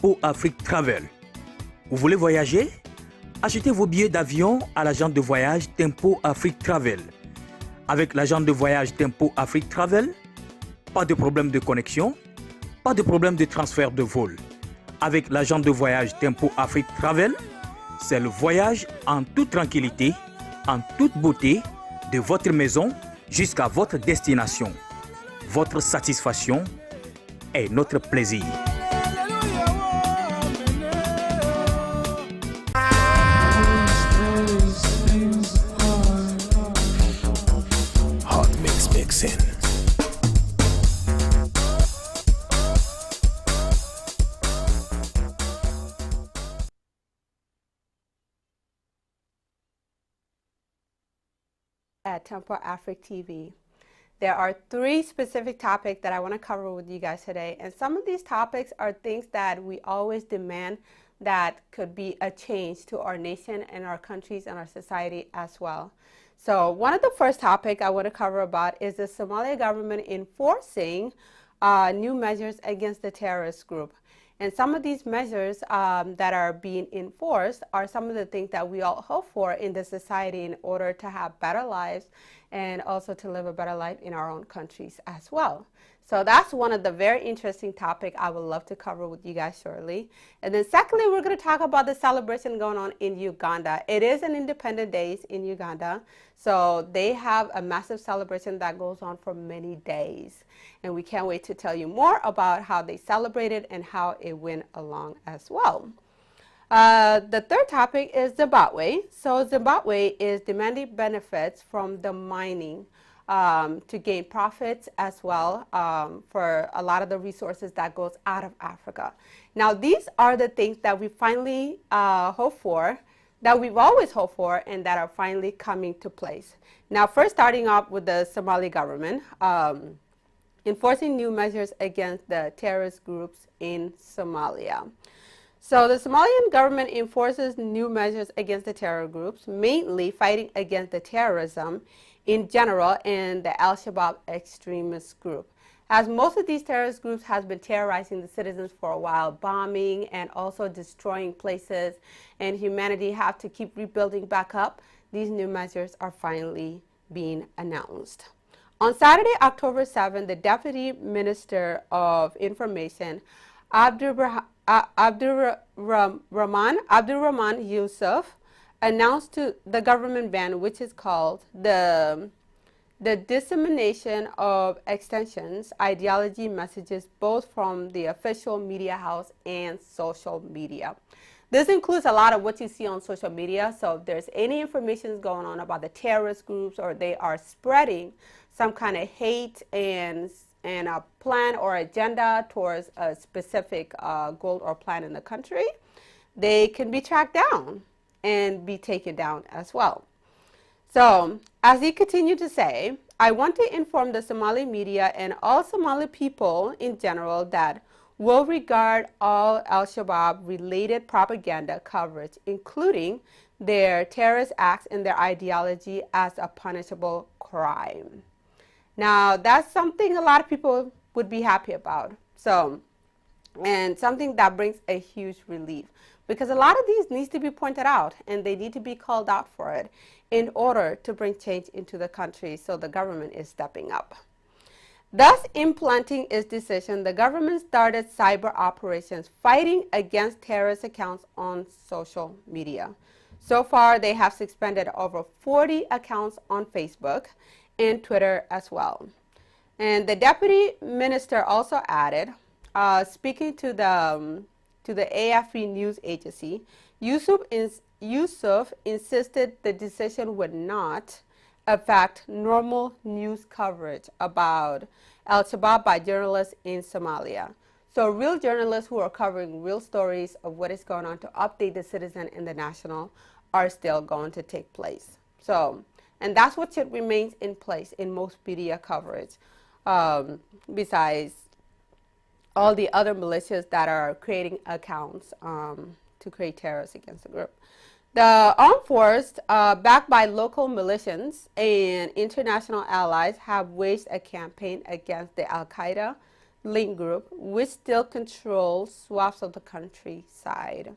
Tempo Afrique Travel. Vous voulez voyager? Achetez vos billets d'avion à l'agent de voyage Tempo Afrique Travel. Avec l'agent de voyage Tempo Afrique Travel, pas de problème de connexion, pas de problème de transfert de vol. Avec l'agent de voyage Tempo Afrique Travel, c'est le voyage en toute tranquillité, en toute beauté, de votre maison jusqu'à votre destination. Votre satisfaction est notre plaisir. Hot mix mixing. At Tempo Africa TV. There are 3 specific topics that I want to cover with you guys today, and some of these topics are things that we always demand that could be a change to our nation and our countries and our society as well. So one of the first topics I want to cover about is the Somali government enforcing new measures against the terrorist group. And some of these measures that are being enforced are some of the things that we all hope for in the society in order to have better lives and also to live a better life in our own countries as well. So that's one of the very interesting topics I would love to cover with you guys shortly. And then secondly, we're going to talk about the celebration going on in Uganda. It is an Independence Day in Uganda. So they have a massive celebration that goes on for many days. And we can't wait to tell you more about how they celebrated and how it went along as well. The third topic is Zimbabwe. So Zimbabwe is demanding benefits from the mining to gain profits as well for a lot of the resources that goes out of Africa. Now, these are the things that we finally hope for, that we've always hoped for, and that are finally coming to place. Now, first starting off with the Somali government, enforcing new measures against the terrorist groups in Somalia. So the Somalian government enforces new measures against the terror groups, mainly fighting against the terrorism in general and the Al-Shabaab extremist group. As most of these terrorist groups has been terrorizing the citizens for a while, bombing and also destroying places, and humanity have to keep rebuilding back up, these new measures are finally being announced. On Saturday, October 7th, the Deputy Minister of Information, Abdurrahman Yusuf, announced to the government ban, which is called the dissemination of extensions, ideology messages, both from the official media house and social media. This includes a lot of what you see on social media. So if there's any information going on about the terrorist groups, or they are spreading some kind of hate and a plan or agenda towards a specific goal or plan in the country, they can be tracked down and be taken down as well. So, as he continued to say, I want to inform the Somali media and all Somali people in general that will regard all Al-Shabaab related propaganda coverage, including their terrorist acts and their ideology, as a punishable crime. Now, that's something a lot of people would be happy about. So, and something that brings a huge relief, because a lot of these needs to be pointed out and they need to be called out for it in order to bring change into the country. So the government is stepping up. Thus, implementing its decision, the government started cyber operations fighting against terrorist accounts on social media. So far, they have suspended over 40 accounts on Facebook and Twitter as well. And the deputy minister also added, speaking to the AFP news agency, Yusuf insisted the decision would not affect normal news coverage about Al-Shabaab by journalists in Somalia. So real journalists who are covering real stories of what is going on to update the citizen and the national are still going to take place. So, and that's what should remain in place in most media coverage, besides all the other militias that are creating accounts to create terrorists against the group. The armed force, backed by local militias and international allies, have waged a campaign against the Al-Qaeda, link group, which still controls swaths of the countryside.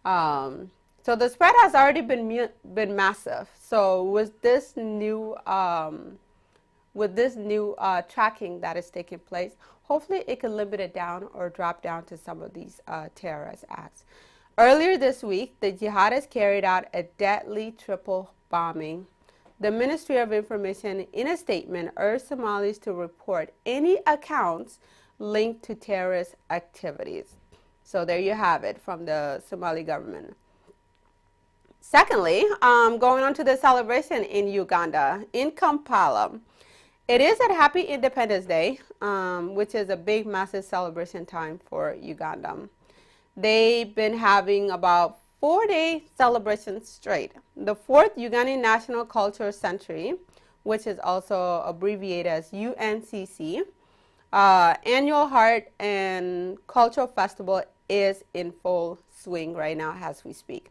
So the spread has already been massive. So with this new tracking that is taking place, hopefully it can limit it down or drop down to some of these terrorist acts. Earlier this week, the jihadists carried out a deadly triple bombing. The Ministry of Information, in a statement, urged Somalis to report any accounts linked to terrorist activities. So there you have it from the Somali government. Secondly, going on to the celebration in Uganda, in Kampala. It is a Happy Independence Day, which is a big, massive celebration time for Uganda. They've been having about 4-day celebrations straight. The 4th Ugandan National Cultural Century, which is also abbreviated as UNCC, annual Art and Cultural Festival is in full swing right now as we speak.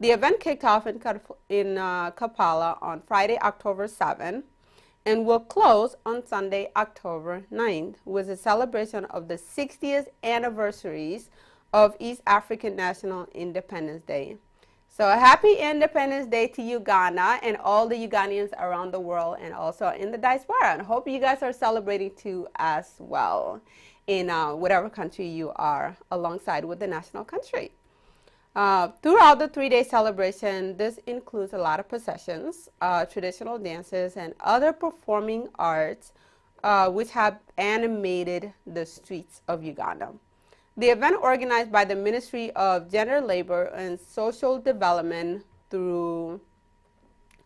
The event kicked off in Kampala on Friday, October 7th, and will close on Sunday, October 9th, with a celebration of the 60th anniversaries of East African National Independence Day. So a happy Independence Day to Uganda and all the Ugandans around the world and also in the diaspora. And hope you guys are celebrating too as well in whatever country you are alongside with the national country. Throughout the 3-day celebration, this includes a lot of processions, traditional dances, and other performing arts which have animated the streets of Uganda. The event, organized by the Ministry of Gender, Labor, and Social Development through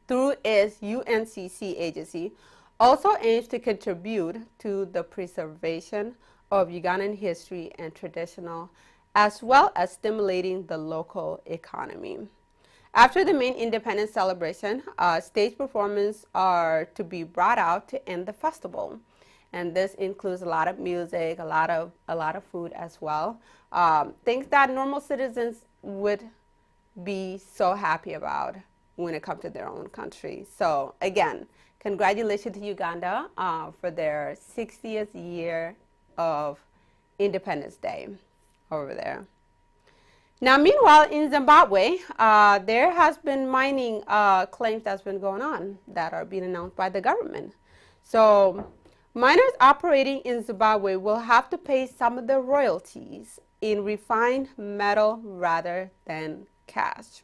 its UNCC agency, also aims to contribute to the preservation of Ugandan history and traditional, as well as stimulating the local economy. After the main independence celebration, stage performances are to be brought out to end the festival. And this includes a lot of music, a lot of food as well. Things that normal citizens would be so happy about when it comes to their own country. So again, congratulations to Uganda for their 60th year of Independence Day over there. Now, meanwhile, in Zimbabwe, there has been mining claims that's been going on that are being announced by the government. So miners operating in Zimbabwe will have to pay some of the royalties in refined metal rather than cash.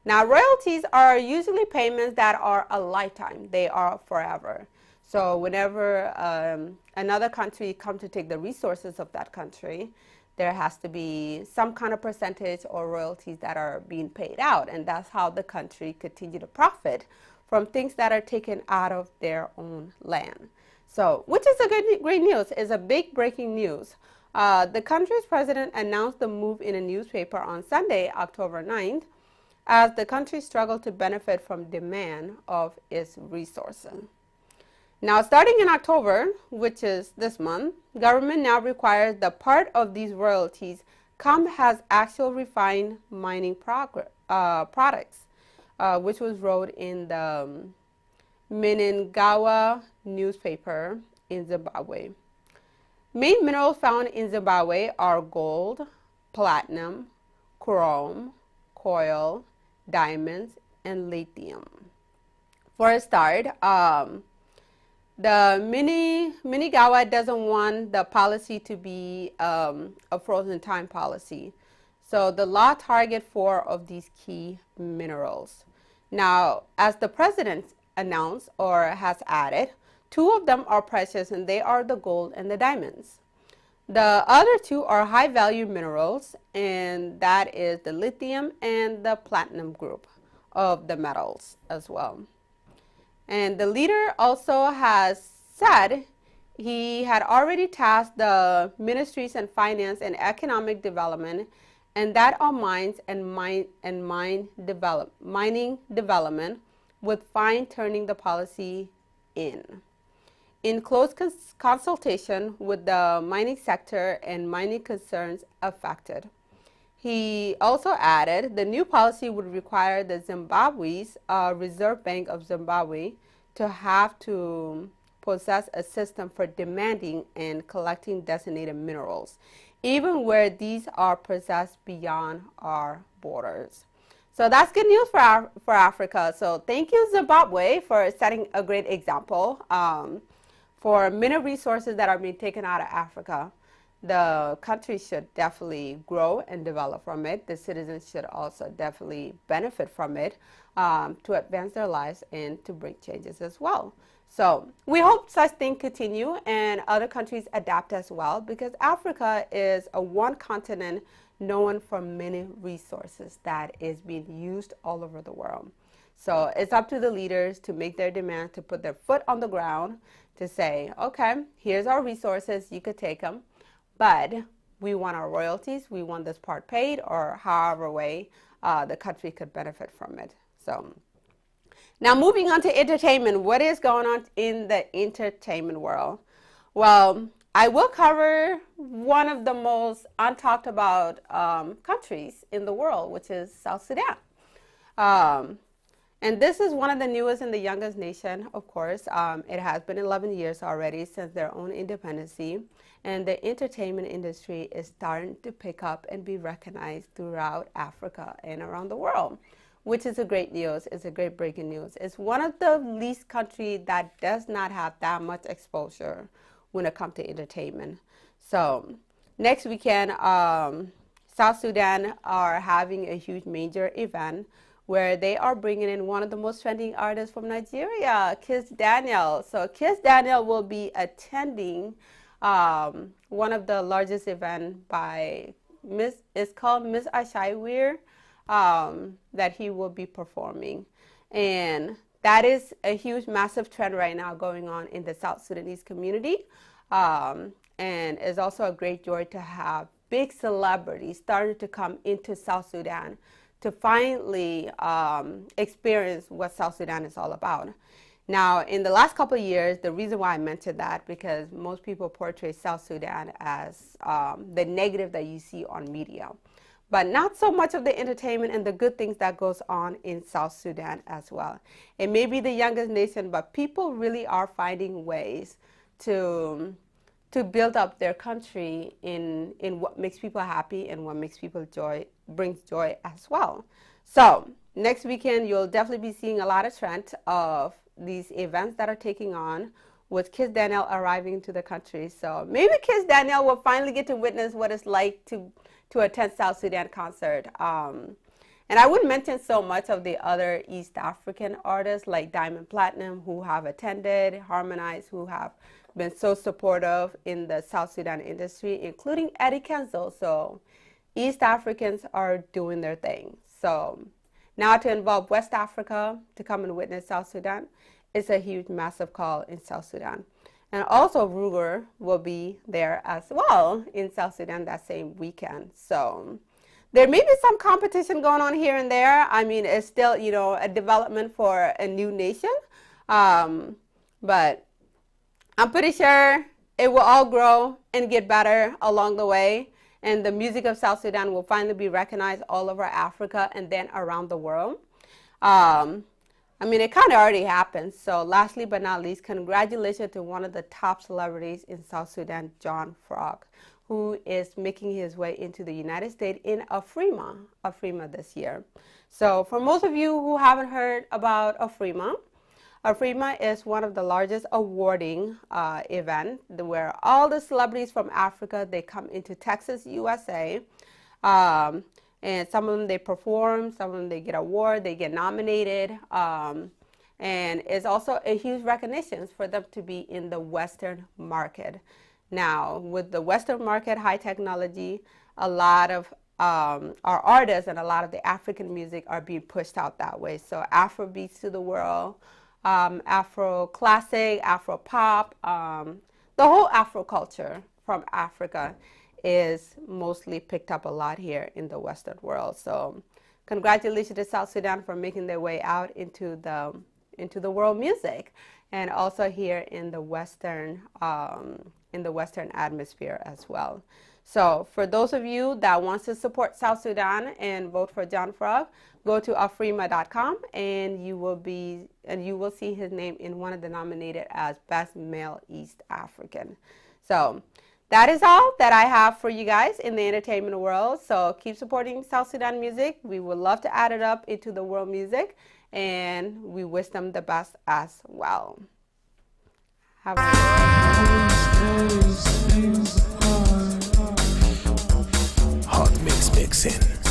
Now, royalties are usually payments that are a lifetime. They are forever. So whenever another country comes to take the resources of that country, there has to be some kind of percentage or royalties that are being paid out. And that's how the country continue to profit from things that are taken out of their own land. So, which is a great news, is a big breaking news. The country's president announced the move in a newspaper on Sunday, October 9th, as the country struggled to benefit from demand of its resources. Now, starting in October, which is this month, government now requires the part of these royalties come as actual refined mining products, which was wrote in the Meningawa newspaper in Zimbabwe. Main minerals found in Zimbabwe are gold, platinum, chrome, coal, diamonds, and lithium. For a start, the Meningawa doesn't want the policy to be a frozen time policy. So the law targets 4 of these key minerals. Now, as the president announced or has added, 2 of them are precious, and they are the gold and the diamonds. The other 2 are high value minerals, and that is the lithium and the platinum group of the metals as well. And the leader also has said he had already tasked the ministries of finance and economic development and that of mines and mining development with fine-tuning the policy in close consultation with the mining sector and mining concerns affected. He also added the new policy would require the Zimbabwe's Reserve Bank of Zimbabwe to have to possess a system for demanding and collecting designated minerals, even where these are possessed beyond our borders. So that's good news for Africa. So thank you, Zimbabwe, for setting a great example for mineral resources that are being taken out of Africa. The country should definitely grow and develop from it. The citizens should also definitely benefit from it to advance their lives and to bring changes as well. So we hope such things continue and other countries adapt as well, because Africa is a one continent known for many resources that is being used all over the world. So it's up to the leaders to make their demand, to put their foot on the ground, to say, okay, here's our resources, you could take them, but we want our royalties, we want this part paid, or however way the country could benefit from it. So now moving on to entertainment, what is going on in the entertainment world? Well, I will cover one of the most untalked about countries in the world, which is South Sudan. And this is one of the newest and the youngest nation, of course. It has been 11 years already since their own independency. And the entertainment industry is starting to pick up and be recognized throughout Africa and around the world, which is a great news. It's a great breaking news. It's one of the least countries that does not have that much exposure when it comes to entertainment. So next weekend, South Sudan are having a huge major event where they are bringing in one of the most trending artists from Nigeria, Kiss Daniel. So Kiss Daniel will be attending one of the largest events by it's called Miss Ashaiwir, that he will be performing. And that is a huge, massive trend right now going on in the South Sudanese community. And it's also a great joy to have big celebrities starting to come into South Sudan to finally experience what South Sudan is all about. Now, in the last couple of years, the reason why I mentioned that, because most people portray South Sudan as the negative that you see on media, but not so much of the entertainment and the good things that goes on in South Sudan as well. It may be the youngest nation, but people really are finding ways to build up their country in what makes people happy and what makes people brings joy as well. So next weekend, you'll definitely be seeing a lot of trend of these events that are taking on with Kiss Daniel arriving to the country. So maybe Kiss Daniel will finally get to witness what it's like to attend South Sudan concert. And I wouldn't mention so much of the other East African artists like Diamond Platinum who have attended, Harmonize who have been so supportive in the South Sudan industry, including Eddie Kenzo. So East Africans are doing their thing. So now to involve West Africa to come and witness South Sudan is a huge, massive call in South Sudan. And also Ruger will be there as well in South Sudan that same weekend. So there may be some competition going on here and there. I mean, it's still, you know, a development for a new nation. But I'm pretty sure it will all grow and get better along the way. And the music of South Sudan will finally be recognized all over Africa and then around the world. I mean, it kind of already happened. So lastly but not least, congratulations to one of the top celebrities in South Sudan, John Frog, who is making his way into the United States in Afrima this year. So for most of you who haven't heard about Afrima is one of the largest awarding event where all the celebrities from Africa, they come into Texas, USA. And some of them, they perform, some of them, they get award, they get nominated. And it's also a huge recognition for them to be in the Western market. Now, with the Western market, high technology, a lot of our artists and a lot of the African music are being pushed out that way. So Afro beats to the world, Afro classic, Afro pop, the whole Afro culture from Africa is mostly picked up a lot here in the Western world. So congratulations to South Sudan for making their way out into the world music, and also here in the Western atmosphere as well. So for those of you that wants to support South Sudan and vote for John Frog, go to afrima.com and you will see his name in one of the nominated as Best Male East African. So that is all that I have for you guys in the entertainment world. So keep supporting South Sudan music. We would love to add it up into the world music, and we wish them the best as well. Have a Hot mix mixing.